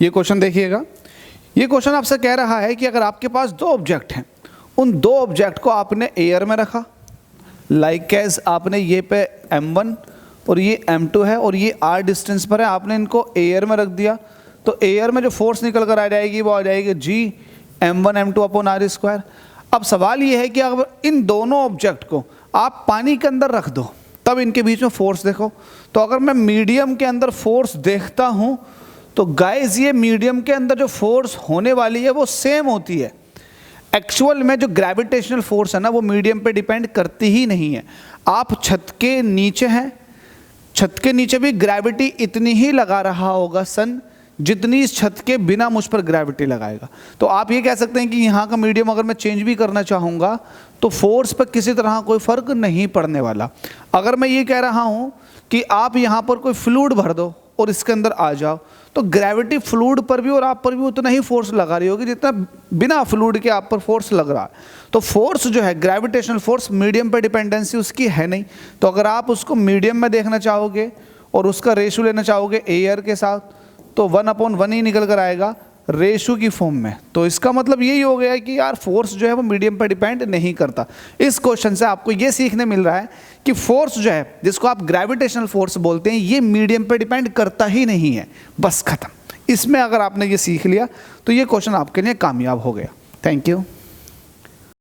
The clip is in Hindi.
ये क्वेश्चन देखिएगा। ये क्वेश्चन आपसे कह रहा है कि अगर आपके पास दो ऑब्जेक्ट हैं, उन दो ऑब्जेक्ट को आपने एयर में रखा, लाइक एज आपने ये पे m1 और ये m2 है और ये r डिस्टेंस पर है, आपने इनको एयर में रख दिया, तो एयर में जो फोर्स निकल कर आ जाएगी वो आ जाएगी g m1 m2 upon r square. अब सवाल ये है कि अगर इन दोनों ऑब्जेक्ट को आप पानी के अंदर रख दो तब इनके बीच में फोर्स देखो। तो अगर मैं मीडियम के अंदर फोर्स देखता हूँ तो गाइस ये मीडियम के अंदर जो फोर्स होने वाली है वो सेम होती है। एक्चुअल में जो ग्रेविटेशनल फोर्स है ना वो मीडियम पे डिपेंड करती ही नहीं है। आप छत के नीचे हैं, छत के नीचे भी ग्रेविटी इतनी ही लगा रहा होगा सन जितनी इस छत के बिना मुझ पर ग्रेविटी लगाएगा। तो आप ये कह सकते हैं कि यहाँ का मीडियम अगर मैं चेंज भी करना चाहूँगा तो फोर्स पर किसी तरह कोई फर्क नहीं पड़ने वाला। अगर मैं ये कह रहा हूँ कि आप यहाँ पर कोई फ्लूइड भर दो और इसके अंदर आ जाओ तो ग्रेविटी फ्लूइड पर भी और आप पर भी उतना ही फोर्स लगा रही होगी जितना बिना फ्लूइड के आप पर फोर्स लग रहा है। तो फोर्स जो है ग्रेविटेशनल फोर्स मीडियम पर डिपेंडेंसी उसकी है नहीं। तो अगर आप उसको मीडियम में देखना चाहोगे और उसका रेशो लेना चाहोगे एयर के साथ तो 1/1 ही निकल कर आएगा रेशो की फॉर्म में। तो इसका मतलब यही हो गया कि यार फोर्स जो है वो मीडियम पर डिपेंड नहीं करता। इस क्वेश्चन से आपको ये सीखने मिल रहा है कि फोर्स जो है जिसको आप ग्रेविटेशनल फोर्स बोलते हैं ये मीडियम पर डिपेंड करता ही नहीं है, बस खत्म। इसमें अगर आपने ये सीख लिया तो ये क्वेश्चन आपके लिए कामयाब हो गया। Thank you.